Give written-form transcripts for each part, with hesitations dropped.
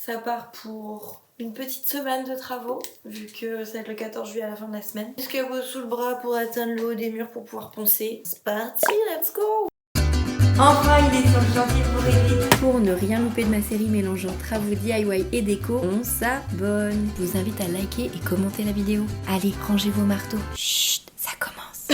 Ça part pour une petite semaine de travaux, vu que ça va être le 14 juillet à la fin de la semaine. Escabeau sous le bras pour atteindre le haut des murs pour pouvoir poncer. C'est parti, let's go! Enfin, il est sur le chantier pour aider. Pour ne rien louper de ma série mélangeant travaux DIY et déco, on s'abonne. Je vous invite à liker et commenter la vidéo. Allez, rangez vos marteaux. Chut, ça commence.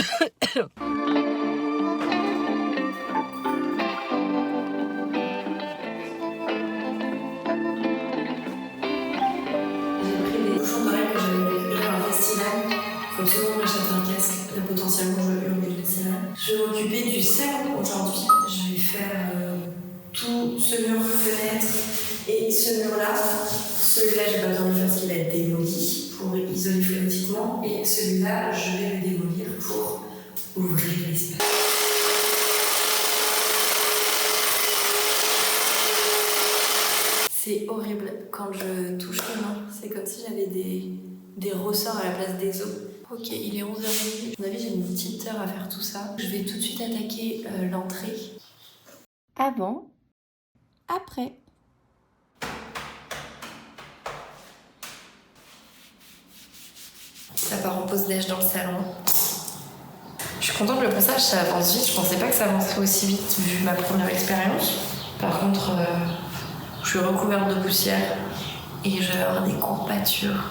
Faut absolument que j'achète un casque, là potentiellement je vais hurler le salon. Je vais m'occuper du salon aujourd'hui. Je vais faire tout ce mur fenêtre et ce mur là. Celui-là j'ai pas besoin de le faire parce qu'il va être démoli pour isoler phonétiquement. Et celui-là je vais le démolir pour ouvrir l'espace. C'est horrible quand je touche les mains. C'est comme si j'avais des ressorts à la place des os. Ok, il est 11h30. À mon avis, j'ai une petite heure à faire tout ça. Je vais tout de suite attaquer l'entrée. Avant, après. Ça part en pause neige dans le salon. Je suis contente que le ponçage ça avance vite. Je pensais pas que ça avancerait aussi vite vu ma première expérience. Par contre, je suis recouverte de poussière et je vais avoir des courbatures.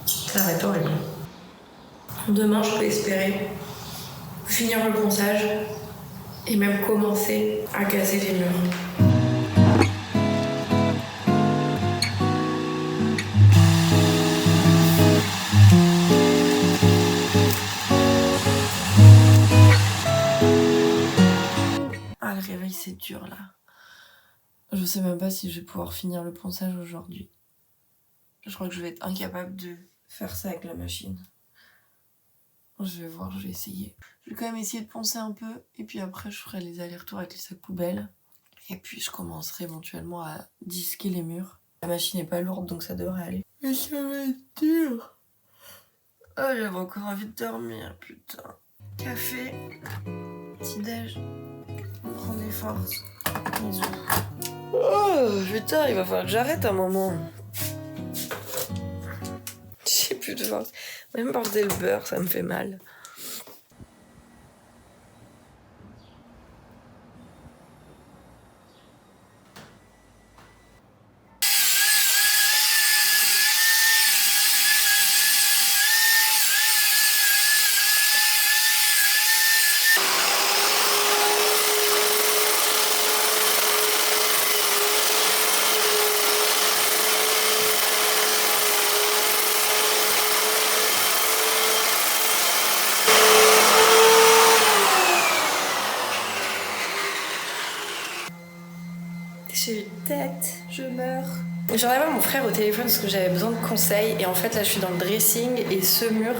Ça va être horrible. Demain, je peux espérer finir le ponçage et même commencer à casser les murs. Ah, le réveil, c'est dur là. Je sais même pas si je vais pouvoir finir le ponçage aujourd'hui. Je crois que je vais être incapable de faire ça avec la machine. Je vais voir, je vais essayer. Je vais quand même essayer de poncer un peu et puis après je ferai les allers-retours avec les sacs poubelles. Et puis je commencerai éventuellement à disquer les murs. La machine est pas lourde donc ça devrait aller. Mais ça va être dur. Ah, j'avais encore envie de dormir, putain. Café, petit déj, on prend des forces. Bisous. Oh putain, il va falloir que j'arrête un moment. J'ai plus de force. Même porter le beurre, ça me fait mal. J'ai une tête, je meurs. J'en avais mon frère au téléphone parce que j'avais besoin de conseils et en fait là je suis dans le dressing et ce mur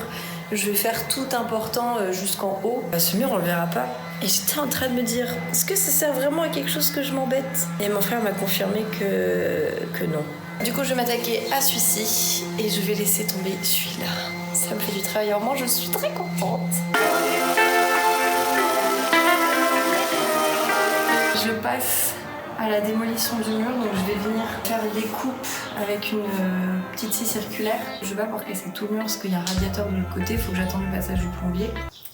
je vais faire tout important jusqu'en haut. Ce mur on le verra pas et j'étais en train de me dire est-ce que ça sert vraiment à quelque chose que je m'embête? Et mon frère m'a confirmé que non. Du coup je vais m'attaquer à celui-ci et je vais laisser tomber celui-là. Ça me fait du travail en moins, je suis très contente. Je passe à la démolition du mur, donc je vais venir faire des coupes avec une petite scie circulaire. Je vais pas pouvoir casser tout le mur parce qu'il y a un radiateur de l'autre côté, il faut que j'attende le passage du plombier.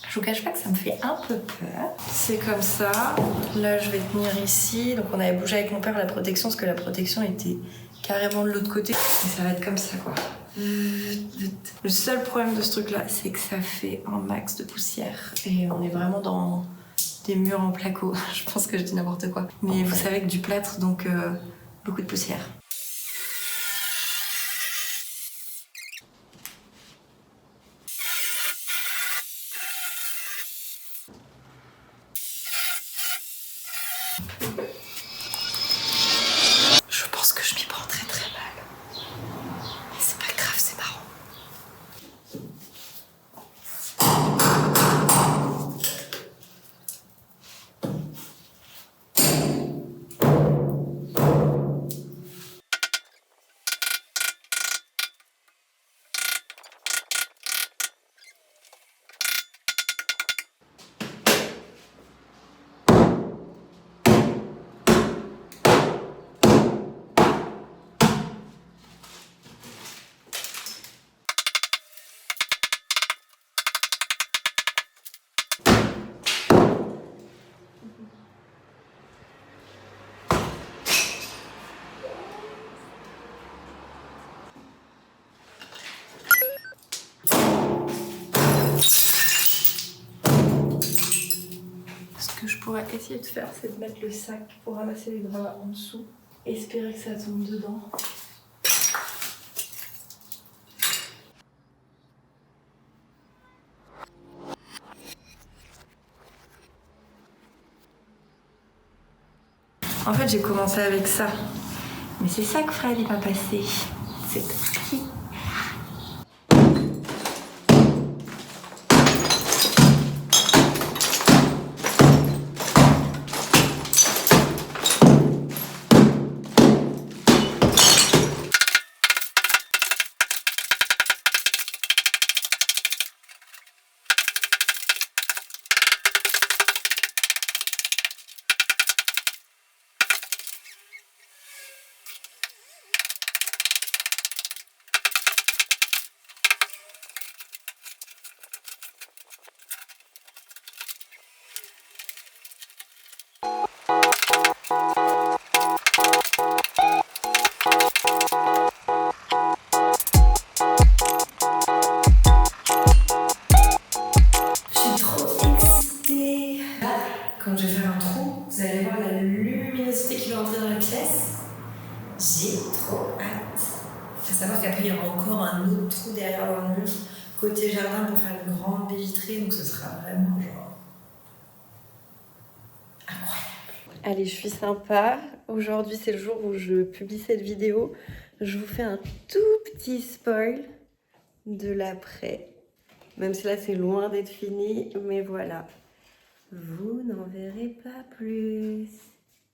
Je vous cache pas que ça me fait un peu peur. C'est comme ça, là je vais tenir ici, donc on avait bougé avec mon père la protection parce que la protection était carrément de l'autre côté. Et ça va être comme ça quoi. Le seul problème de ce truc là, c'est que ça fait un max de poussière et on est vraiment dans des murs en placo. Je pense que je dis n'importe quoi. Mais vous savez que du plâtre, donc beaucoup de poussière. Je pense que je m'y prends très très mal. Mais c'est pas grave, c'est marrant. va essayer de faire, c'est de mettre le sac pour ramasser les draps en dessous. Espérer que ça tombe dedans. En fait, j'ai commencé avec ça. Mais c'est ça que Fred n'est pas passé. C'est parti. Quand je vais faire un trou, vous allez voir la luminosité qui va entrer dans la pièce. J'ai trop hâte. Il faut savoir qu'après, il y aura encore un autre trou derrière dans le mur, côté jardin, pour faire une grande baie vitrée. Donc ce sera vraiment genre incroyable. Allez, je suis sympa. Aujourd'hui, c'est le jour où je publie cette vidéo. Je vous fais un tout petit spoil de l'après. Même si là, c'est loin d'être fini, mais voilà. Vous n'en verrez pas plus.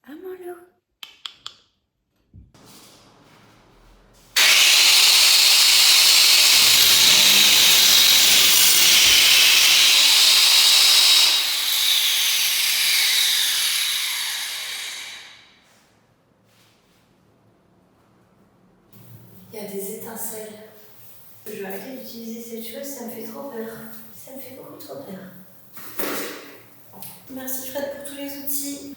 Ah mon loup. Il y a des étincelles. Je vais arrêter d'utiliser cette chose, ça me fait trop peur. Ça me fait beaucoup trop peur. Merci Fred pour tous les outils.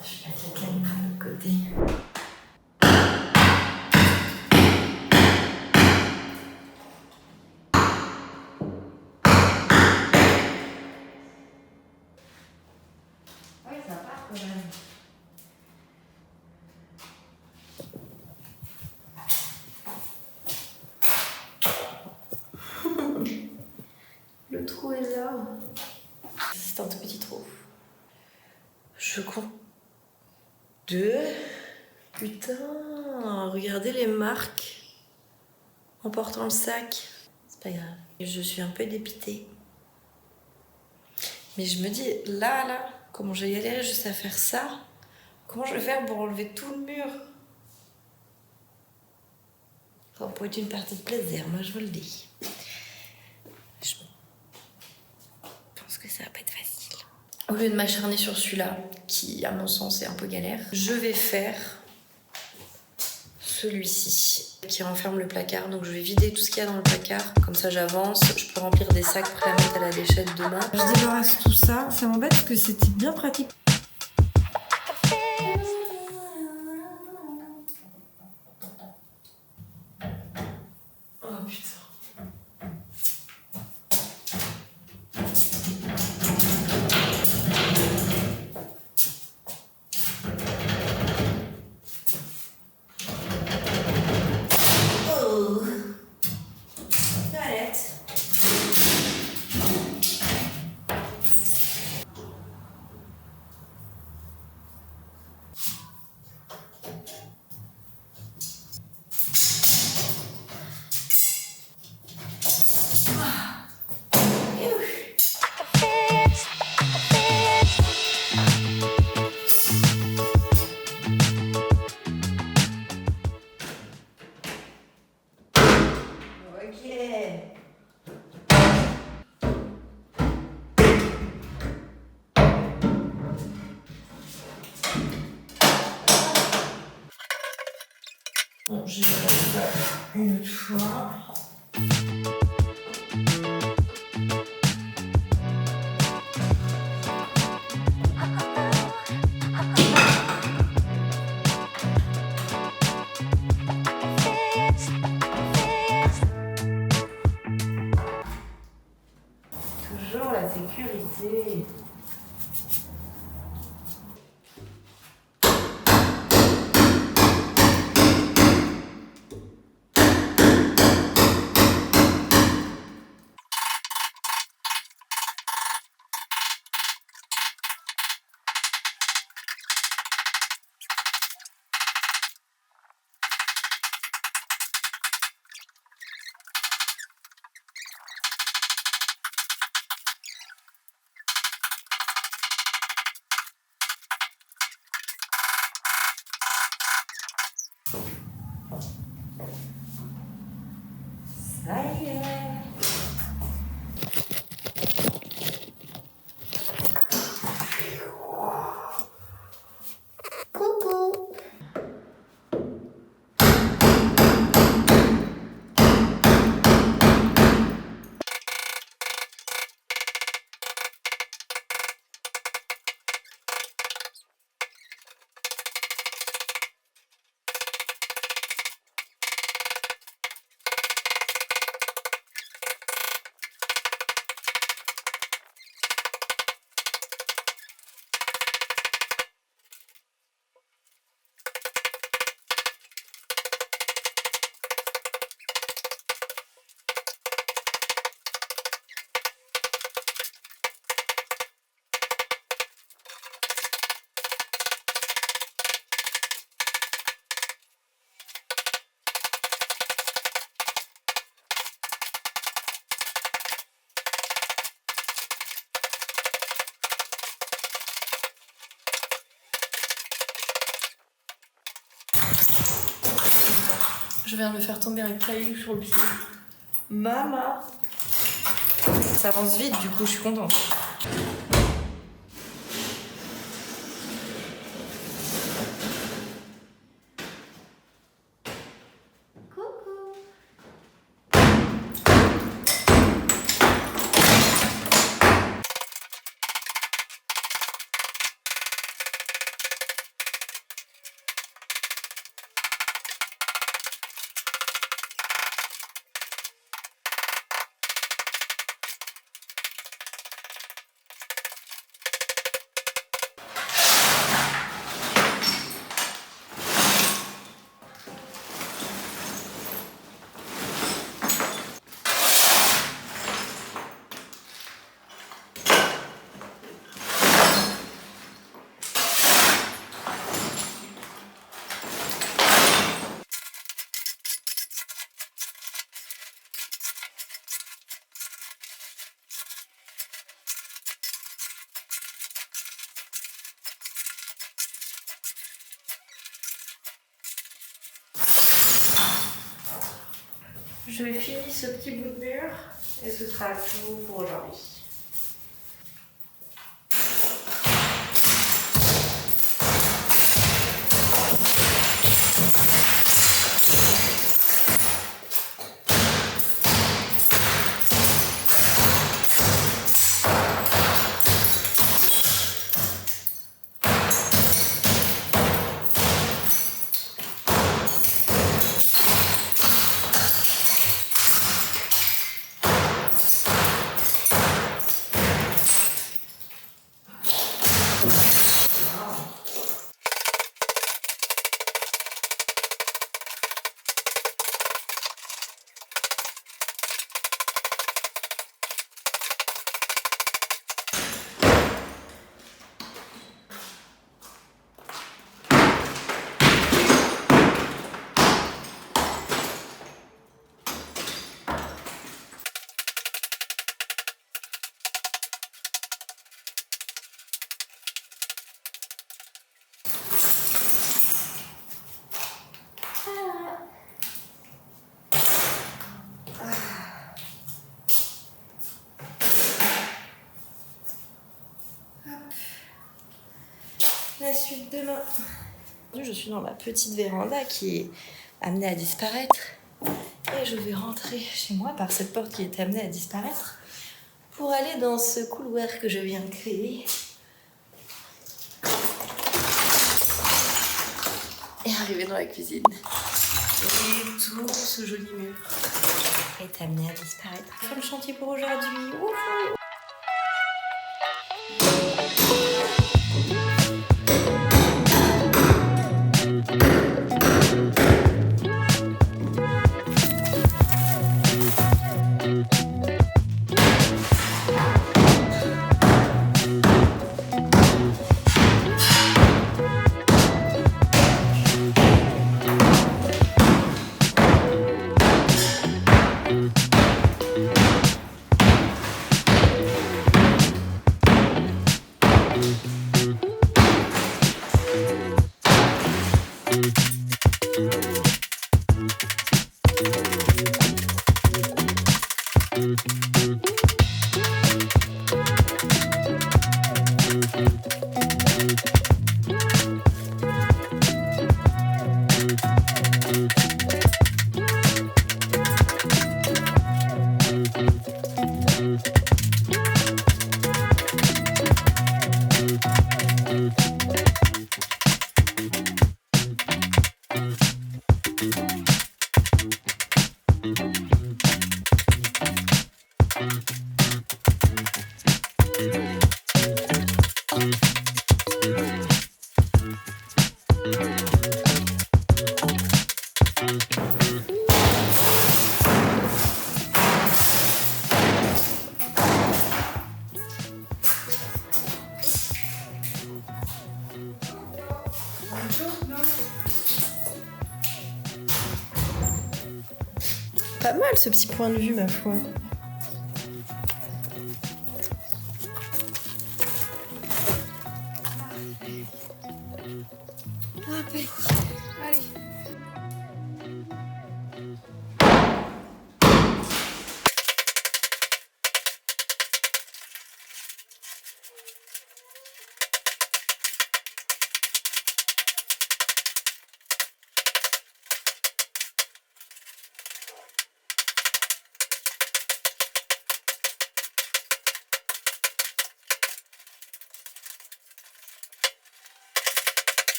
Je vais mettre la caméra de l'autre côté. Le trou est là. C'est un tout petit trou. Je compte 2. Putain, regardez les marques en portant le sac. C'est pas grave. Je suis un peu dépitée. Mais je me dis, là, comment j'ai galéré juste à faire ça, comment je vais faire pour enlever tout le mur? Ça pourrait être une partie de plaisir, moi je vous le dis. Je pense que ça va pas être facile. Au lieu de m'acharner sur celui-là, qui à mon sens est un peu galère, je vais faire celui-ci, qui renferme le placard. Donc je vais vider tout ce qu'il y a dans le placard, comme ça j'avance, je peux remplir des sacs prêts à mettre à la déchette demain. Je débarrasse tout ça, ça m'embête parce que c'était bien pratique. Oh putain. Bon, je vais le faire une autre fois. Je viens de me faire tomber un caillou sur le pied. Maman. Ça avance vite, du coup, je suis contente. Je vais finir ce petit bout de mur et ce sera tout pour aujourd'hui. La suite demain. Je suis dans ma petite véranda qui est amenée à disparaître. Et je vais rentrer chez moi par cette porte qui est amenée à disparaître pour aller dans ce couloir que je viens de créer. Et arriver dans la cuisine. Et tout ce joli mur est amené à disparaître. Fin de chantier pour aujourd'hui. Wouhou! Pas mal ce petit point de vue, ma foi. Allez.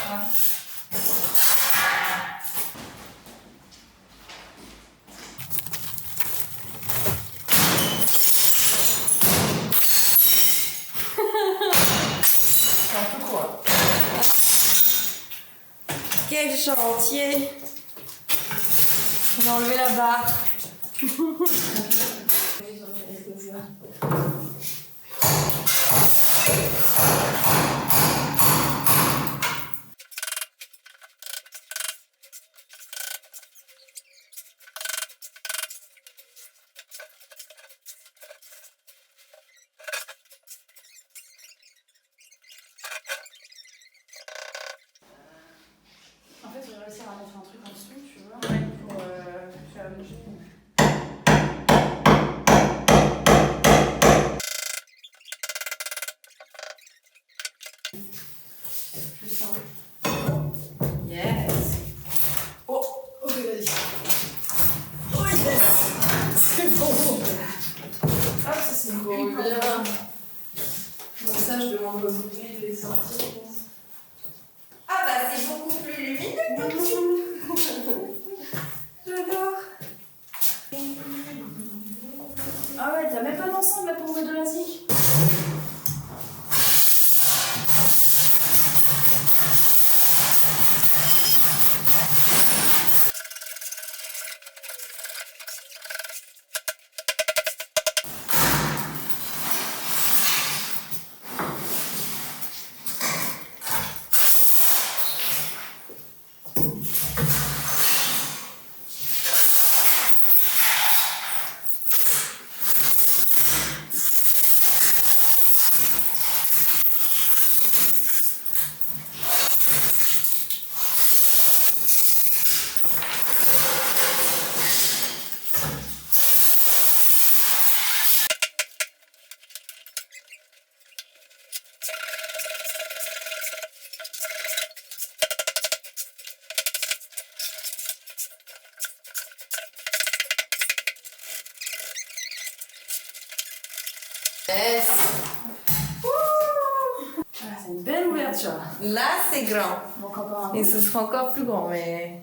C'est un peu quoi. Quel chantier! On a enlevé la barre. En fait, je vais réussir à mettre un truc en dessous, tu vois, pour faire le jeu. Plus simple. Yes! Oh! Ok, vas-y. Oh yes! C'est bon! Ah, ça c'est Trop hyper bien! bien. Donc ça, je demande aux ouvriers de les sortir, je pense. Ah bah c'est beaucoup plus lumineux! J'adore! Ah ouais, t'as même pas d'ensemble là pour mettre de la zik. Yes! Ah, c'est une belle ouverture. Là c'est grand. Donc encore un Et peu. ce sera encore plus grand, mais.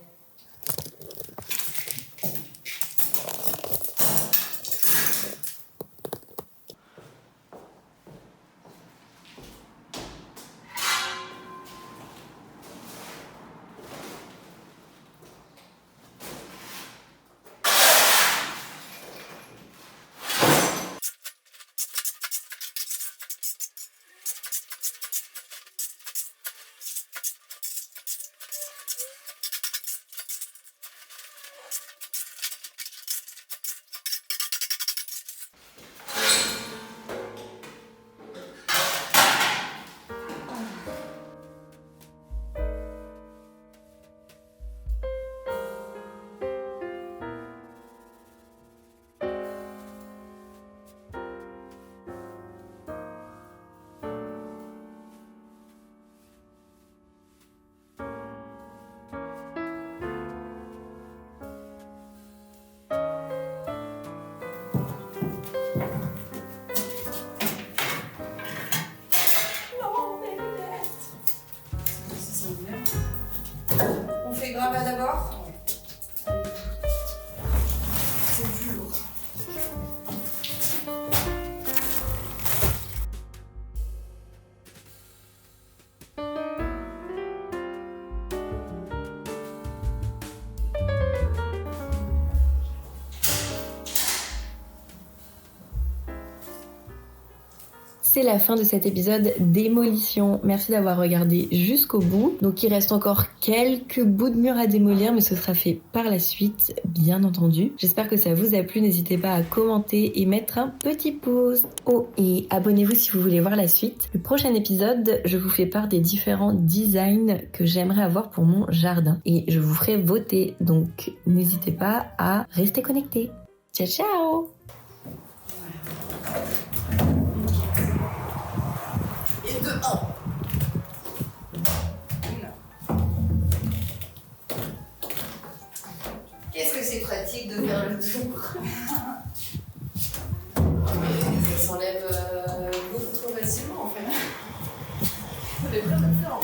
On fait gravat d'abord? C'est plus lourd. C'est la fin de cet épisode démolition. Merci d'avoir regardé jusqu'au bout. Donc il reste encore quelques bouts de mur à démolir, mais ce sera fait par la suite, bien entendu. J'espère que ça vous a plu. N'hésitez pas à commenter et mettre un petit pouce. Oh, et abonnez-vous si vous voulez voir la suite. Le prochain épisode, je vous fais part des différents designs que j'aimerais avoir pour mon jardin. Et je vous ferai voter. Donc n'hésitez pas à rester connectés. Ciao, ciao! Et de 1. Qu'est-ce que c'est pratique de faire le tour. Mais ça s'enlève beaucoup trop facilement en fait. On est prêt à le faire.